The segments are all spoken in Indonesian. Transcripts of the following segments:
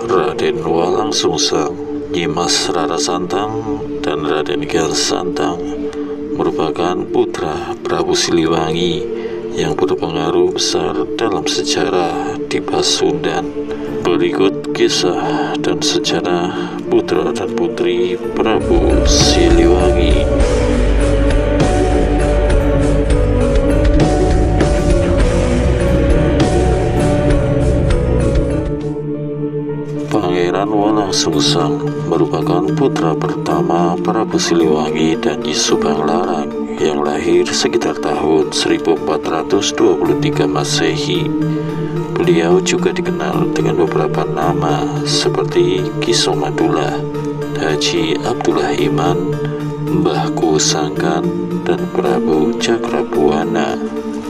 Raden Walang Sungsang, Nyimas Rara Santang, dan Raden Kian Santang merupakan putra Prabu Siliwangi yang berpengaruh besar dalam sejarah di Pasundan. Berikut kisah dan sejarah putra dan putri Prabu Siliwangi. Pangeran Walang Sungsang merupakan putra pertama Prabu Siliwangi dan Nyi Subang Larang yang lahir sekitar tahun 1423 Masehi. Beliau juga dikenal dengan beberapa nama seperti Ki Somadula, Haji Abdullah Iman, Mbah Kusangkan, dan Prabu Cakrabuana.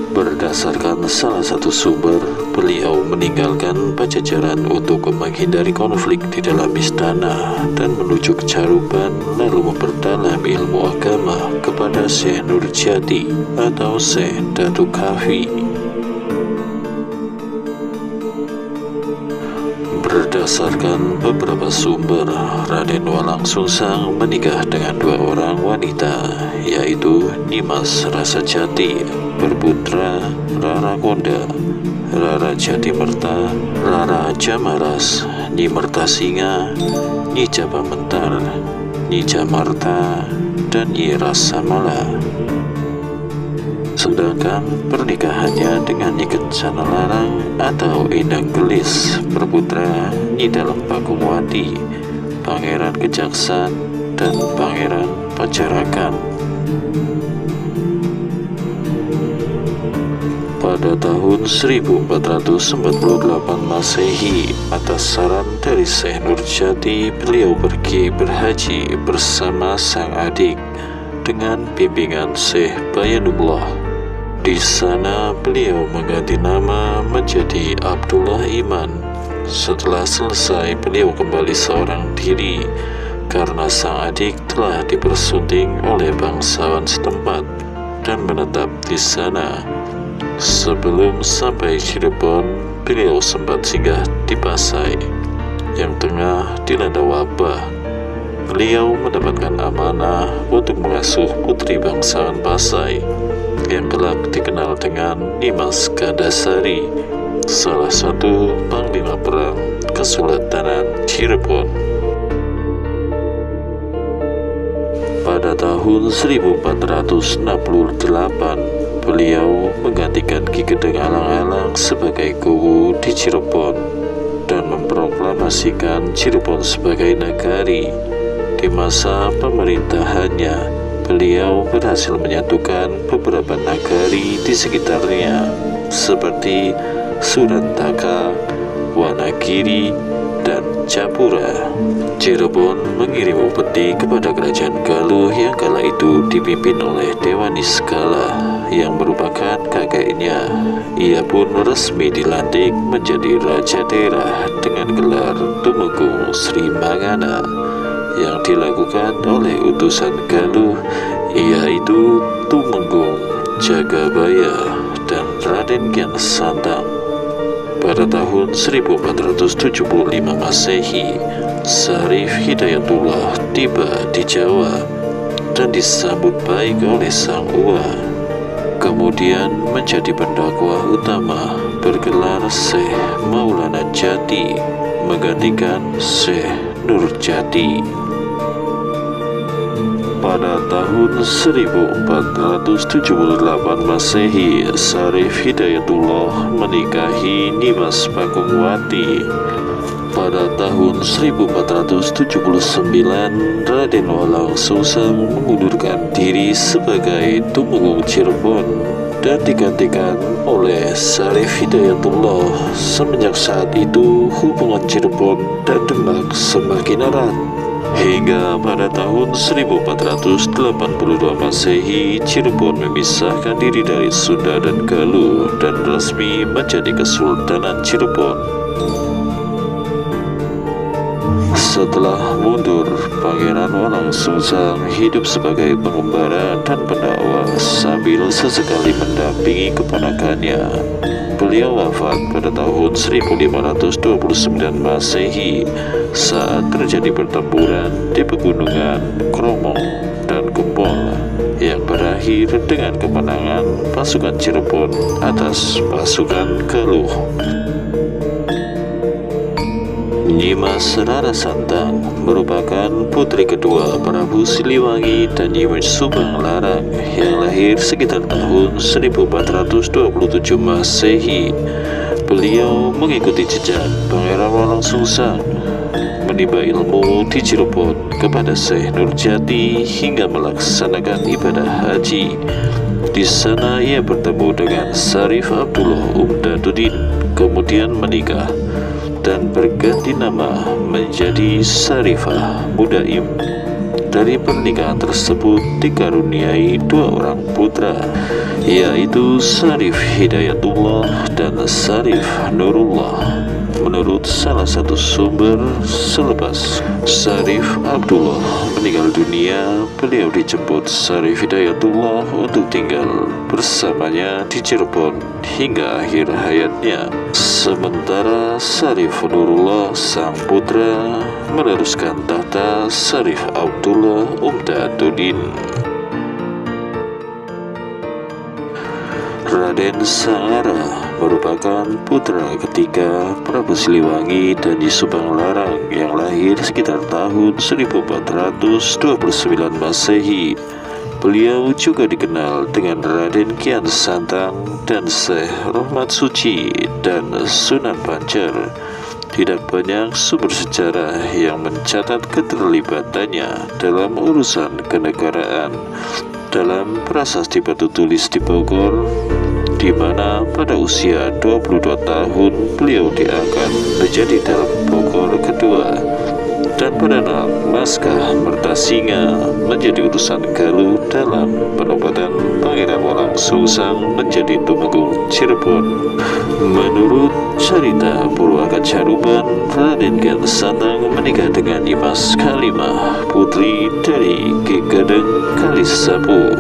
Berdasarkan salah satu sumber, beliau meninggalkan Pajajaran untuk menghindari konflik di dalam istana dan menuju ke Caruban, lalu memperdalam ilmu agama kepada Syekh Nurjati atau Syekh Datuk Kahfi. Berdasarkan beberapa sumber, Raden Walang Sungsang menikah dengan dua orang wanita, yaitu Nimas Rasajati berputra Rara Konda, Rara Jatimerta, Rara Jamaras, Nyi Mertasinga, Nyi Japamentar, Nyi Jamarta, dan Nyi Rasamala. Sedangkan pernikahannya dengan Nyi Kencana Larang atau Endang Gelis berputra Nyi Dalem Pakungwati, Pangeran Kejaksan, dan Pangeran Pajarakan. Pada tahun 1448 Masehi, atas saran dari Syekh Nurjati, beliau pergi berhaji bersama sang adik dengan bimbingan Syekh Bayanullah. Di sana beliau mengganti nama menjadi Abdullah Iman. Setelah selesai, beliau kembali seorang diri karena sang adik telah dipersunting oleh bangsawan setempat dan menetap di sana. Sebelum sampai Cirebon, beliau sempat singgah di Pasai yang tengah dilanda wabah. Beliau mendapatkan amanah untuk mengasuh putri bangsawan Pasai yang kelak dikenal dengan Nimas Gandasari, salah satu panglima perang Kesultanan Cirebon. Pada tahun 1468, beliau menggantikan Ki Gedeng Alang-Alang sebagai Kuwu di Cirebon dan memproklamasikan Cirebon sebagai nagari. Di masa pemerintahannya, beliau berhasil menyatukan beberapa nagari di sekitarnya seperti Surantaka, Wanagiri, dan Japura. Cirebon mengirim upeti kepada kerajaan Galuh yang kala itu dipimpin oleh Dewa Niskala yang merupakan kakeknya. Ia pun resmi dilantik menjadi Raja Daerah dengan gelar Tumenggung Sri Mangana yang dilakukan oleh utusan Galuh, yaitu Tumenggung Jagabaya dan Raden Kian Santang. Pada tahun 1475 Masehi, Syarif Hidayatullah tiba di Jawa dan disambut baik oleh sang Uwa. Kemudian menjadi pendakwah utama bergelar Syekh Maulana Jati, menggantikan Syekh Nurjati. Pada tahun 1478 Masehi, Syarif Hidayatullah menikahi Nimas Pakungwati. Pada tahun 1479, Raden Walang Sungsang mengundurkan diri sebagai Tumenggung Cirebon dan digantikan oleh Syarif Hidayatullah. Semenjak saat itu, hubungan Cirebon dan Demak semakin erat. Hingga pada tahun 1482 Masehi, Cirebon memisahkan diri dari Sunda dan Galuh dan resmi menjadi Kesultanan Cirebon. Setelah mundur, Pangeran Walang Sungsang hidup sebagai pengembara dan pendakwah sambil sesekali mendampingi keponakannya. beliau wafat pada tahun 1529 Masehi saat terjadi pertempuran di pegunungan Kromo dan Gempol yang berakhir dengan kemenangan pasukan Cirebon atas pasukan Galuh. Nyimas Rara Santang merupakan putri kedua Prabu Siliwangi dan Nyi Subang Larang yang lahir sekitar tahun 1427 Masehi. Beliau mengikuti jejak Pangeran Walang Sungsang, menimba ilmu di Cirebon kepada Syekh Nurjati hingga melaksanakan ibadah haji. Di sana ia bertemu dengan Syarif Abdullah Umdaduddin, kemudian menikah dan berganti nama menjadi Syarifah Mudaim. Dari pernikahan tersebut dikaruniai dua orang putra, yaitu Syarif Hidayatullah dan Syarif Nurullah. Menurut salah satu sumber, selepas Syarif Abdullah meninggal dunia, beliau dijemput Syarif Hidayatullah untuk tinggal bersamanya di Cirebon hingga akhir hayatnya. Sementara Syarif Nurullah, sang putra, meneruskan tahta Syarif Abdullah Umdaduddin. Raden Sangara merupakan putra ketiga Prabu Siliwangi dan Nyi Subang Larang yang lahir sekitar tahun 1429 Masehi. Beliau juga dikenal dengan Raden Kian Santang dan Syekh Rohmat Suci dan Sunan Pancer. Tidak banyak sumber sejarah yang mencatat keterlibatannya dalam urusan kenegaraan. Dalam prasasti batu tulis di Bogor, di mana pada usia 22 tahun beliau diangkat menjadi Dalem Bogor kedua, dan pada naskah Mertasinga menjadi utusan Galuh dalam penobatan Pangeran Walang Sungsang menjadi Tumenggung Cirebon. Menurut cerita Purwaka Caruban, Raden Kian Santang menikah dengan Nyimas Kalimah, putri dari Ki Gedeng Kalisapu.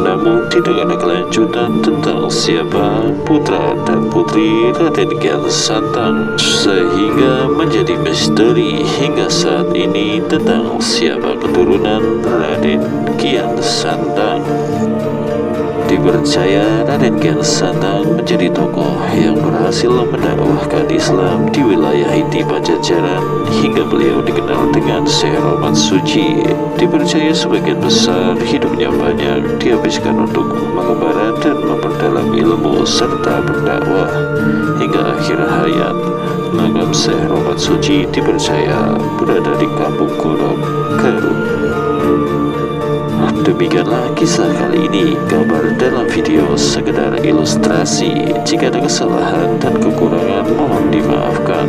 Namun tidak ada kelanjutan tentang siapa putra dan putri Raden Kian Santang, sehingga menjadi misteri hingga saat ini tentang siapa keturunan Raden Kian Santang. Dipercaya Raden Kian Santang menjadi tokoh yang berhasil mendakwahkan Islam di wilayah inti Pajajaran hingga beliau dikenal dengan Syekh Rohmat Suci. Dipercaya sebagian besar hidupnya banyak dihabiskan untuk mengembara dan memperdalam ilmu serta berdakwah hingga akhir hayat. Makam Syekh Rohmat Suci dipercaya berada di Kampung Godong, Garut. Demikianlah kisah kali ini. Gambar dalam video sekedar ilustrasi. Jika ada kesalahan dan kekurangan mohon dimaafkan.